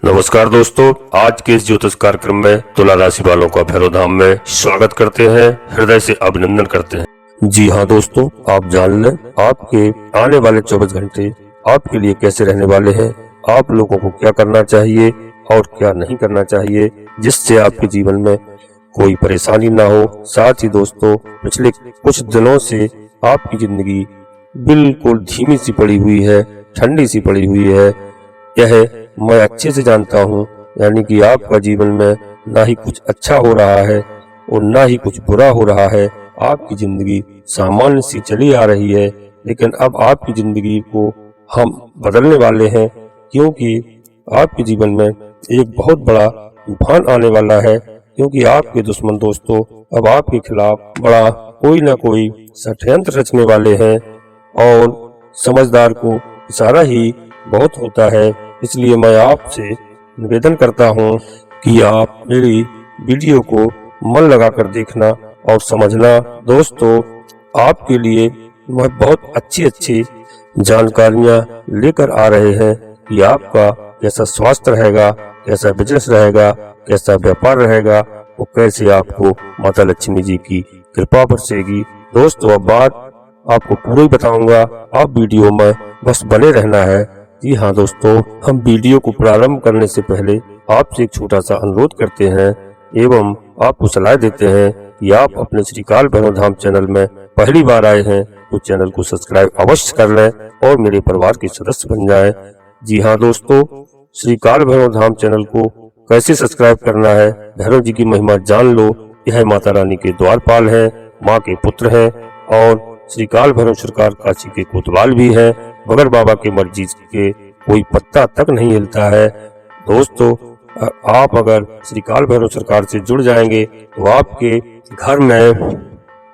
नमस्कार दोस्तों, आज के इस ज्योतिष कार्यक्रम में तुला राशि वालों का भैरव धाम में स्वागत करते हैं, हृदय से अभिनंदन करते हैं। जी हाँ दोस्तों, आप जान लें आपके आने वाले 24 घंटे आपके लिए कैसे रहने वाले हैं, आप लोगों को क्या करना चाहिए और क्या नहीं करना चाहिए, जिससे आपके जीवन में कोई परेशानी ना हो। साथ ही दोस्तों, पिछले कुछ दिनों से आपकी जिंदगी बिल्कुल धीमी सी पड़ी हुई है, ठंडी सी पड़ी हुई है, यह मैं अच्छे से जानता हूँ। यानी कि आपका जीवन में ना ही कुछ अच्छा हो रहा है और ना ही कुछ बुरा हो रहा है। आपकी जिंदगी सामान्य सी चली आ रही है, लेकिन अब आपकी जिंदगी को हम बदलने वाले हैं, क्योंकि आपके जीवन में एक बहुत बड़ा तूफान आने वाला है। क्योंकि आपके दुश्मन दोस्तों अब आपके खिलाफ बड़ा कोई ना कोई षड्यंत्र रचने वाले हैं, और समझदार को इशारा ही बहुत होता है। इसलिए मैं आपसे निवेदन करता हूँ कि आप मेरी वीडियो को मन लगाकर देखना और समझना। दोस्तों, आपके लिए मैं बहुत अच्छी जानकारियाँ लेकर आ रहे हैं कि आपका कैसा स्वास्थ्य रहेगा, कैसा बिजनेस रहेगा, कैसा व्यापार रहेगा और कैसे आपको माता लक्ष्मी जी की कृपा बरसेगी। दोस्तों, अब बात आपको पूरी बताऊंगा, आप वीडियो में बस बने रहना है। जी हाँ दोस्तों, हम वीडियो को प्रारंभ करने से पहले आपसे एक छोटा सा अनुरोध करते हैं एवं आपको सलाह देते हैं कि आप अपने श्री काल भैरव धाम चैनल में पहली बार आए हैं तो चैनल को सब्सक्राइब अवश्य कर लें और मेरे परिवार के सदस्य बन जाएं। जी हाँ दोस्तों, श्री काल भैरव धाम चैनल को कैसे सब्सक्राइब करना है, भैरव जी की महिमा जान लो। यह माता रानी के द्वारपाल है, माँ के पुत्र है और श्री काल भैरव सरकार काशी के कोतवाल भी है। बगैर बाबा के मर्जी के कोई पत्ता तक नहीं हिलता है। दोस्तों, आप अगर श्री काल भैरव सरकार से जुड़ जाएंगे तो आपके घर में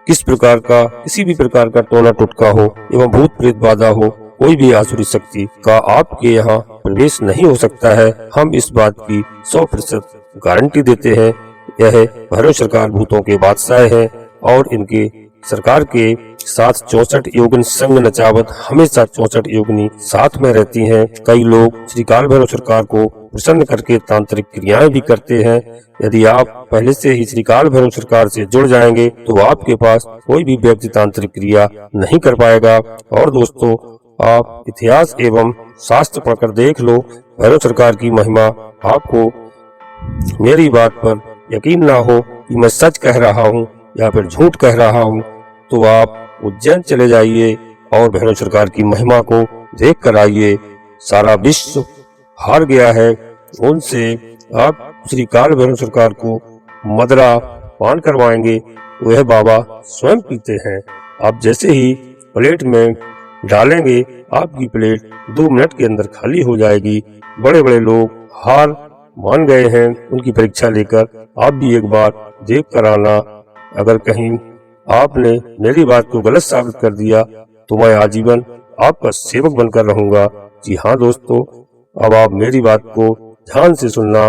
किसी भी प्रकार का टोना टुटका हो एवं भूत प्रेत बाधा हो, कोई भी आसुरी शक्ति का आपके यहाँ प्रवेश नहीं हो सकता है। हम इस बात की 100% गारंटी देते हैं। यह भैरव सरकार भूतों के बादशाह है और इनके सरकार के साथ 64 योगिनी संग नचावत हमेशा 64 योगिनी साथ में रहती हैं। कई लोग श्री काल भैरव सरकार को प्रसन्न करके तांत्रिक क्रियाएं भी करते हैं। यदि आप पहले से ही श्री काल भैरव सरकार से जुड़ जाएंगे तो आपके पास कोई भी व्यक्ति तांत्रिक क्रिया नहीं कर पाएगा। और दोस्तों, आप इतिहास एवं शास्त्र पढ़कर देख लो, भैरव सरकार की महिमा। आपको मेरी बात पर यकीन ना हो कि मैं सच कह रहा हूँ या फिर झूठ कह रहा हूँ, तो आप उज्जैन चले जाइए और भैरव सरकार की महिमा को देख कर आइए। सारा विश्व हार गया है, उनसे आप श्री काल भैरव सरकार को मदरा पान करवाएंगे, वह बाबा स्वयं पीते हैं। आप जैसे ही प्लेट में डालेंगे, आपकी प्लेट 2 मिनट के अंदर खाली हो जाएगी। बड़े बड़े लोग हार मान गए हैं, उनकी परीक्षा लेकर आप भी एक बार देख कर आना। अगर कहीं आपने मेरी बात को गलत साबित कर दिया तो मैं आजीवन आपका सेवक बनकर रहूंगा। जी हाँ दोस्तों, अब आप मेरी बात को ध्यान से सुनना।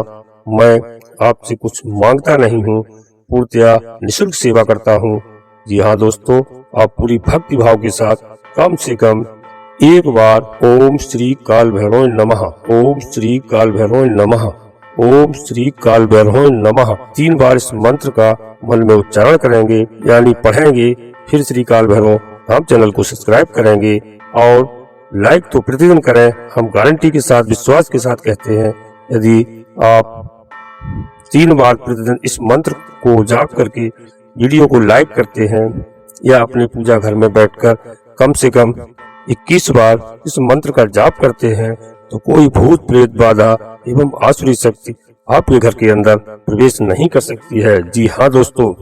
मैं आपसे कुछ मांगता नहीं हूँ, पूर्णतया निःशुल्क सेवा करता हूँ। जी हाँ दोस्तों, आप पूरी भक्ति भाव के साथ कम से कम एक बार ओम श्री काल भैरव नमः, ओम श्री काल भैरव नमः, ओम श्री काल भैरव नमः 3 बार इस मंत्र का मन में उच्चारण करेंगे, यानी पढ़ेंगे। फिर श्री काल भैरव धाम चैनल को सब्सक्राइब करेंगे और लाइक तो प्रतिदिन करें। हम गारंटी के साथ, विश्वास के साथ कहते हैं, यदि आप 3 बार प्रतिदिन इस मंत्र को जाप करके वीडियो को लाइक करते हैं या अपने पूजा घर में बैठकर कम से कम 21 बार इस मंत्र का जाप करते हैं, तो कोई भूत प्रेत बाधा एवं आसुरी शक्ति आपके घर के अंदर प्रवेश नहीं कर सकती है। जी हाँ दोस्तों,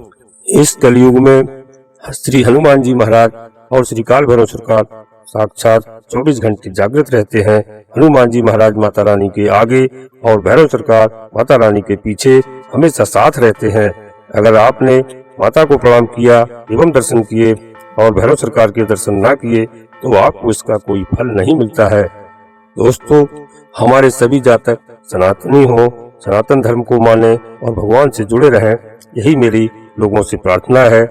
इस कलयुग में श्री हनुमान जी महाराज और श्री काल भैरव सरकार साक्षात 24 घंटे जागृत रहते हैं। हनुमान जी महाराज माता रानी के आगे और भैरव सरकार माता रानी के पीछे हमेशा साथ रहते हैं। अगर आपने माता को प्रणाम किया एवं दर्शन किए और भैरव सरकार के दर्शन ना किए तो आपको इसका कोई फल नहीं मिलता है। दोस्तों, हमारे सभी जातक सनातनी हो, सनातन धर्म को माने और भगवान से जुड़े रहें, यही मेरी लोगों से प्रार्थना है।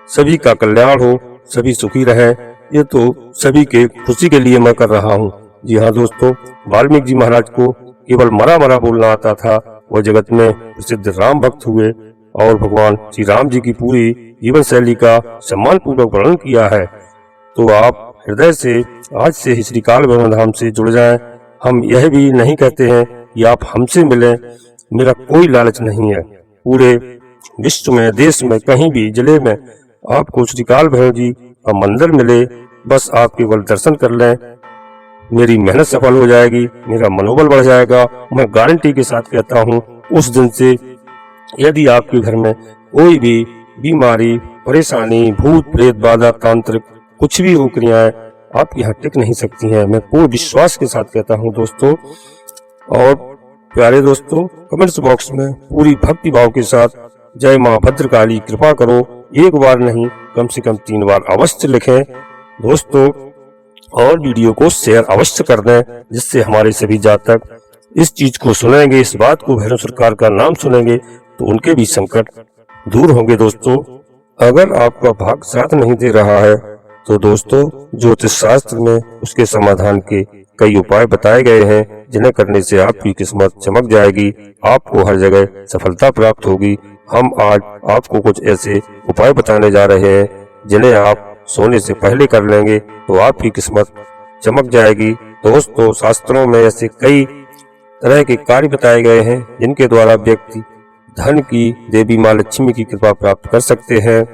सभी का कल्याण हो, सभी सुखी रहें, ये तो सभी के खुशी के लिए मैं कर रहा हूँ। जी हाँ दोस्तों, वाल्मीकि जी महाराज को केवल मरा मरा बोलना आता था, वह जगत में प्रसिद्ध राम भक्त हुए और भगवान श्री राम जी की पूरी जीवन शैली का सम्मान पूर्वक वर्णन किया है। तो आप हृदय से आज से ही श्री काल भैरव धाम से जुड़ जाएं। हम यह भी नहीं कहते हैं कि आप हमसे मिलें, मेरा कोई लालच नहीं है। पूरे विश्व में, देश में, कहीं भी जिले में आपको श्री काल भैरव जी का मंदिर मिले, बस आप केवल दर्शन कर लें, मेरी मेहनत सफल हो जाएगी, मेरा मनोबल बढ़ जाएगा। मैं गारंटी के साथ कहता हूँ, उस दिन से यदि आपके घर में कोई भी बीमारी, परेशानी, भूत प्रेत, बाधा, तांत्रिक, कुछ भी हो क्रियाएं आपके यहाँ टिक नहीं सकती हैं। मैं पूर्ण विश्वास के साथ कहता हूँ दोस्तों। और प्यारे दोस्तों, कमेंट्स बॉक्स में पूरी भक्ति भाव के साथ जय माँ भद्रकाली कृपा करो एक बार नहीं, कम से कम 3 बार अवश्य लिखें दोस्तों। और वीडियो को शेयर अवश्य कर दें, जिससे हमारे सभी जातक इस चीज को सुनेंगे, इस बात को, भैरव सरकार का नाम सुनेंगे तो उनके भी संकट दूर होंगे दोस्तों। अगर आपका भाग्य साथ नहीं दे रहा है तो दोस्तों, ज्योतिष शास्त्र में उसके समाधान के कई उपाय बताए गए हैं, जिन्हें करने से आपकी किस्मत चमक जाएगी, आपको हर जगह सफलता प्राप्त होगी। हम आज आपको कुछ ऐसे उपाय बताने जा रहे हैं जिन्हें आप सोने से पहले कर लेंगे तो आपकी किस्मत चमक जाएगी। दोस्तों, शास्त्रों में ऐसे कई तरह के कार्य बताए गए हैं जिनके द्वारा व्यक्ति धन की देवी माँ लक्ष्मी की कृपा प्राप्त कर सकते हैं।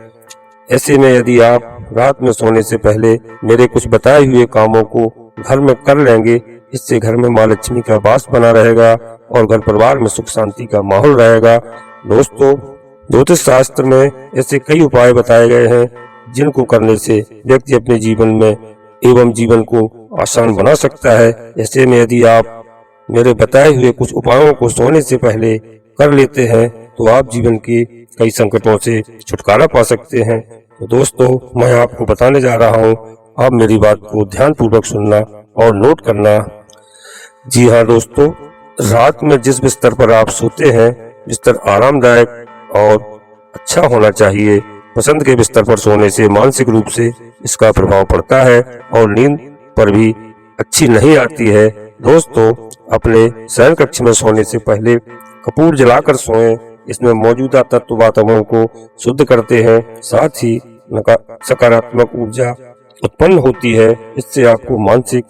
ऐसे में यदि आप रात में सोने से पहले मेरे कुछ बताए हुए कामों को घर में कर लेंगे, इससे घर में माँ लक्ष्मी का वास बना रहेगा और घर परिवार में सुख शांति का माहौल रहेगा। दोस्तों, ज्योतिष शास्त्र में ऐसे कई उपाय बताए गए हैं जिनको करने से व्यक्ति अपने जीवन में एवं जीवन को आसान बना सकता है। ऐसे में यदि आप मेरे बताए हुए कुछ उपायों को सोने से पहले कर लेते हैं तो आप जीवन के कई संकटों से छुटकारा पा सकते हैं। तो दोस्तों, मैं आपको बताने जा रहा हूँ, आप मेरी बात को ध्यान पूर्वक सुनना और नोट करना। जी हाँ दोस्तों, रात में जिस बिस्तर पर आप सोते हैं, बिस्तर आरामदायक और अच्छा होना चाहिए। पसंद के बिस्तर पर सोने से मानसिक रूप से इसका प्रभाव पड़ता है और नींद पर भी अच्छी नहीं आती है। दोस्तों, अपने शयन कक्ष में सोने से पहले कपूर जलाकर सोएं। इसमें मौजूदा तत्व वातावरण को शुद्ध करते हैं, साथ ही सकारात्मक ऊर्जा उत्पन्न होती है। इससे आपको मानसिक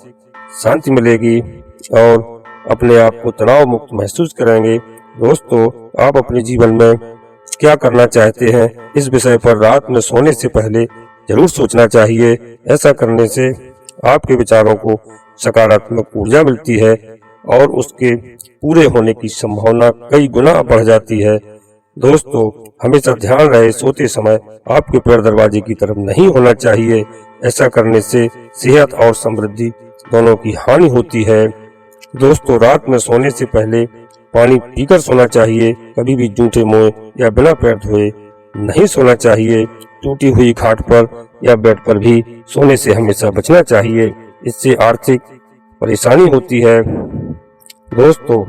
शांति मिलेगी और अपने आप को तनाव मुक्त महसूस करेंगे। दोस्तों, आप अपने जीवन में क्या करना चाहते हैं, इस विषय पर रात में सोने से पहले जरूर सोचना चाहिए। ऐसा करने से आपके विचारों को सकारात्मक ऊर्जा मिलती है और उसके पूरे होने की संभावना कई गुना बढ़ जाती है। दोस्तों, हमेशा ध्यान रहे, सोते समय आपके पैर दरवाजे की तरफ नहीं होना चाहिए। ऐसा करने से सेहत और समृद्धि दोनों की हानि होती है। दोस्तों, रात में सोने से पहले पानी पीकर सोना चाहिए। कभी भी जूठे मुंह या बिना पैर धोए नहीं सोना चाहिए। टूटी हुई खाट पर या बेड पर भी सोने से हमेशा बचना चाहिए, इससे आर्थिक परेशानी होती है। दोस्तों,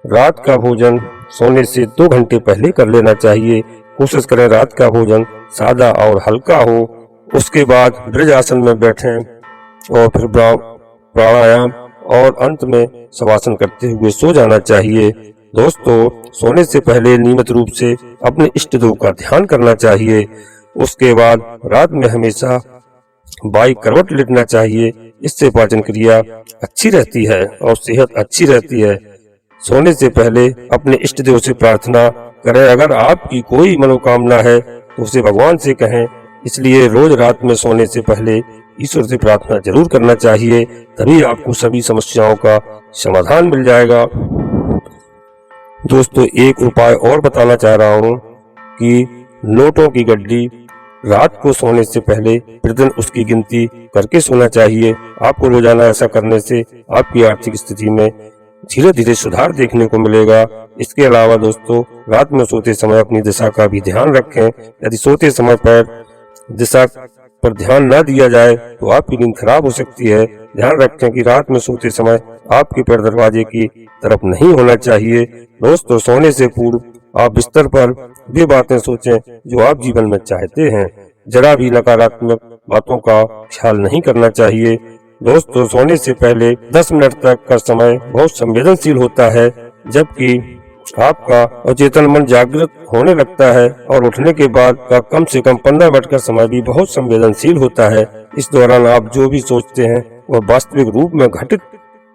रात का भोजन सोने से 2 घंटे पहले कर लेना चाहिए। कोशिश करें रात का भोजन सादा और हल्का हो। उसके बाद ब्रज आसन में बैठें और फिर प्राणायाम और अंत में शवासन करते हुए सो जाना चाहिए। दोस्तों, सोने से पहले नियमित रूप से अपने इष्ट देव का ध्यान करना चाहिए। उसके बाद रात में हमेशा बाई करवट लेटना चाहिए। इससे पाचन क्रिया अच्छी रहती है और सेहत अच्छी रहती है। सोने से पहले अपने इष्ट देव से प्रार्थना करें। अगर आपकी कोई मनोकामना है तो उसे भगवान से कहें। इसलिए रोज रात में सोने से पहले ईश्वर से प्रार्थना जरूर करना चाहिए, तभी आपको सभी समस्याओं का समाधान मिल जाएगा। दोस्तों, एक उपाय और बताना चाह रहा हूँ कि नोटों की गड्डी रात को सोने से पहले प्रतिदिन उसकी गिनती करके सोना चाहिए। आपको रोजाना ऐसा करने से आपकी आर्थिक स्थिति में धीरे धीरे सुधार देखने को मिलेगा। इसके अलावा दोस्तों, रात में सोते समय अपनी दिशा का भी ध्यान रखें। यदि सोते समय पैर दिशा पर ध्यान न दिया जाए तो आपकी नींद खराब हो सकती है। ध्यान रखें कि रात में सोते समय आपके पैर दरवाजे की तरफ नहीं होना चाहिए। दोस्तों, सोने से पूर्व आप बिस्तर पर वे बातें सोचें जो आप जीवन में चाहते हैं। जरा भी नकारात्मक बातों का ख्याल नहीं करना चाहिए। दोस्तों सोने से पहले 10 मिनट तक का समय बहुत संवेदनशील होता है, जबकि आपका अचेतन मन जागृत होने लगता है और उठने के बाद का कम से कम 15 मिनट का समय भी बहुत संवेदनशील होता है। इस दौरान आप जो भी सोचते हैं वह वास्तविक रूप में घटित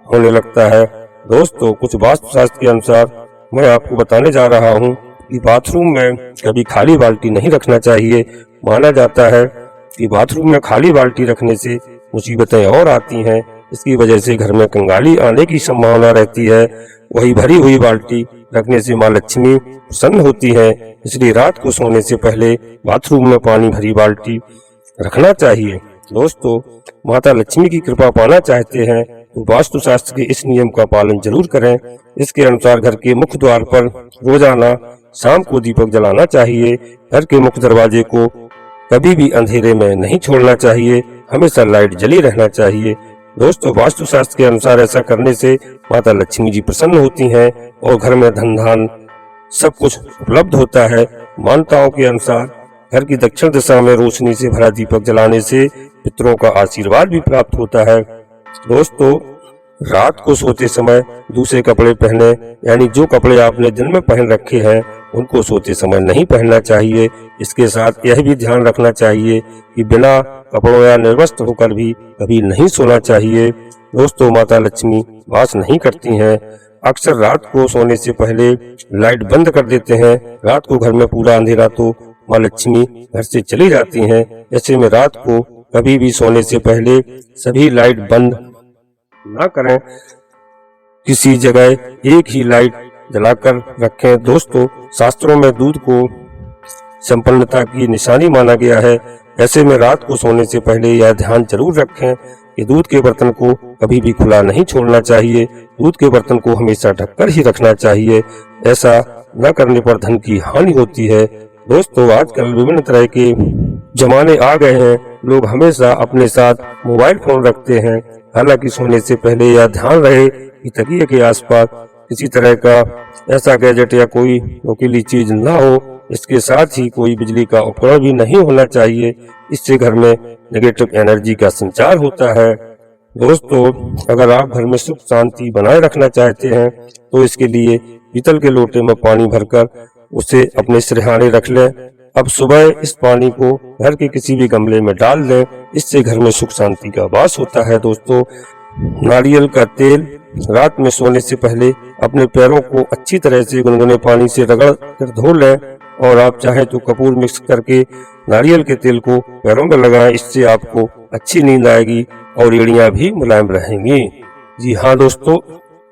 होने लगता है। दोस्तों कुछ वास्तुशास्त्र के अनुसार मैं आपको बताने जा रहा हूँ कि बाथरूम में कभी खाली बाल्टी नहीं रखना चाहिए। माना जाता है कि बाथरूम में खाली बाल्टी रखने से मुसीबतें और आती हैं। इसकी वजह से घर में कंगाली आने की संभावना रहती है। वही भरी हुई बाल्टी रखने से माँ लक्ष्मी प्रसन्न होती है। इसलिए रात को सोने से पहले बाथरूम में पानी भरी बाल्टी रखना चाहिए। दोस्तों माता लक्ष्मी की कृपा पाना चाहते हैं तो वास्तुशास्त्र के इस नियम का पालन जरूर करें। इसके अनुसार घर के मुख्य द्वार पर रोजाना शाम को दीपक जलाना चाहिए। घर के मुख्य दरवाजे को कभी भी अंधेरे में नहीं छोड़ना चाहिए, हमेशा लाइट जली रहना चाहिए। दोस्तों वास्तुशास्त्र के अनुसार ऐसा करने से माता लक्ष्मी जी प्रसन्न होती हैं और घर में धन धान सब कुछ उपलब्ध होता है। मान्यताओं के अनुसार घर की दक्षिण दिशा में रोशनी से भरा दीपक जलाने से पितरों का आशीर्वाद भी प्राप्त होता है। दोस्तों रात को सोते समय दूसरे कपड़े पहने, यानी जो कपड़े आपने दिन में पहन रखे हैं उनको सोते समय नहीं पहनना चाहिए। इसके साथ यह भी ध्यान रखना चाहिए कि बिना कपड़ों या निर्वस्त्र होकर भी कभी नहीं सोना चाहिए। दोस्तों माता लक्ष्मी वास नहीं करती हैं। अक्सर रात को सोने से पहले लाइट बंद कर देते हैं। रात को घर में पूरा अंधेरा तो माँ लक्ष्मी घर से चली जाती हैं। ऐसे में रात को कभी भी सोने से पहले सभी लाइट बंद ना करें, किसी जगह एक ही लाइट जलाकर रखें। दोस्तों शास्त्रों में दूध को संपन्नता की निशानी माना गया है। ऐसे में रात को सोने से पहले यह ध्यान जरूर रखें कि दूध के बर्तन को कभी भी खुला नहीं छोड़ना चाहिए। दूध के बर्तन को हमेशा ढककर ही रखना चाहिए। ऐसा न करने पर धन की हानि होती है। दोस्तों आजकल विभिन्न तरह के जमाने आ गए हैं। लोग हमेशा अपने साथ मोबाइल फोन रखते हैं। हालांकि सोने से पहले यह ध्यान रहे कि तकिए के आसपास किसी तरह का ऐसा गैजेट या कोई नुकीली चीज न हो। इसके साथ ही कोई बिजली का उपकरण भी नहीं होना चाहिए। इससे घर में नेगेटिव एनर्जी का संचार होता है। दोस्तों अगर आप घर में सुख शांति बनाए रखना चाहते हैं तो इसके लिए पीतल के लोटे में पानी भरकर उसे अपने सिरहाने रख लें। अब सुबह इस पानी को घर के किसी भी गमले में डाल दें। इससे घर में सुख शांति का वास होता है। दोस्तों नारियल का तेल रात में सोने से पहले अपने पैरों को अच्छी तरह से गुनगुने पानी से रगड़ कर धो लें और आप चाहे तो कपूर मिक्स करके नारियल के तेल को पैरों में लगाएं। इससे आपको अच्छी नींद आएगी और एड़ियां भी मुलायम रहेंगी। जी हाँ दोस्तों,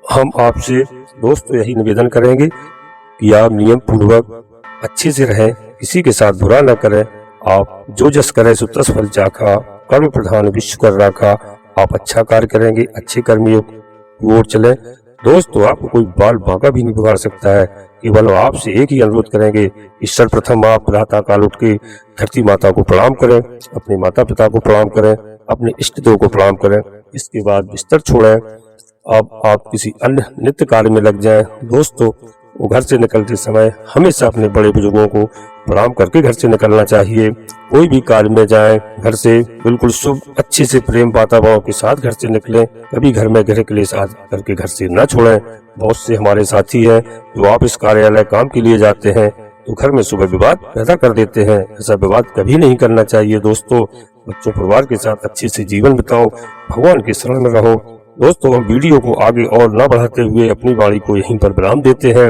हम आपसे दोस्तों यही निवेदन करेंगे कि आप नियम पूर्वक अच्छे से रहें, किसी के साथ बुरा न करें। आप जो जस करें सो तस फल चाखा, कर्म प्रधान विश्व कर राखा। आप अच्छा कार्य करेंगे, अच्छे कर्मियों की ओर चलें। दोस्तों आपको कोई बाल बांका भी नहीं बिगाड़ सकता है। केवल आपसे एक ही अनुरोध करेंगे कि सर्वप्रथम आप प्रातः काल उठ के धरती माता को प्रणाम करें, अपने माता पिता को प्रणाम करें, अपने इष्ट देव को प्रणाम करें। इसके बाद बिस्तर छोड़ें। अब आप किसी अन्य नित्य कार्य में लग जाएं। दोस्तों वो घर से निकलते समय हमेशा अपने बड़े बुजुर्गों को प्रणाम करके घर से निकलना चाहिए। कोई भी कार्य में जाएं घर से बिल्कुल शुभ अच्छे से प्रेम वातावरण के साथ घर से निकलें। कभी घर में गृह क्लेश करके घर से न छोड़ें। बहुत से हमारे साथी हैं जो ऑफिस कार्यालय काम के लिए जाते हैं तो घर में सुबह विवाद पैदा कर देते हैं। ऐसा विवाद कभी नहीं करना चाहिए। दोस्तों बच्चों परिवार के साथ अच्छे से जीवन बिताओ, भगवान के शरण में रहो। दोस्तों हम वीडियो को आगे और न बढ़ाते हुए अपनी वाणी को यहीं पर विराम देते हैं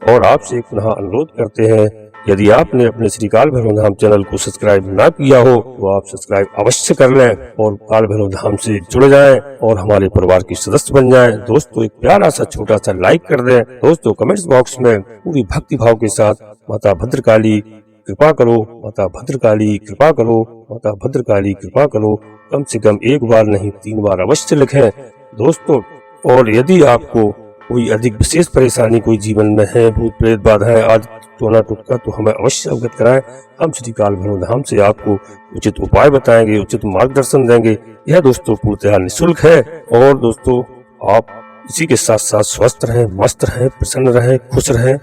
और आपसे पुनः अनुरोध करते हैं, यदि आपने अपने श्री काल भैरव धाम चैनल को सब्सक्राइब ना किया हो तो आप सब्सक्राइब अवश्य कर लें और काल भैरव धाम से जुड़ जाएं और हमारे परिवार के सदस्य बन जाएं। दोस्तों एक प्यारा सा छोटा सा लाइक कर दें। दोस्तों कमेंट्स बॉक्स में पूरी भक्ति भाव के साथ माता भद्रकाली कृपा करो, माता भद्रकाली कृपा करो, माता भद्रकाली कृपा करो कम से कम एक बार नहीं 3 बार अवश्य लिखें। दोस्तों और यदि आपको कोई अधिक विशेष परेशानी कोई जीवन में है, भूत प्रेत बाधाएं आज टोना टुटका, तो हमें अवश्य अवगत कराएं। हम श्री काल भैरव धाम से आपको उचित उपाय बताएंगे, उचित मार्गदर्शन देंगे। यह दोस्तों पूर्णतः निःशुल्क है। और दोस्तों आप इसी के साथ साथ स्वस्थ रहें, मस्त रहें, प्रसन्न रहें, खुश रहें।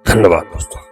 धन्यवाद दोस्तों।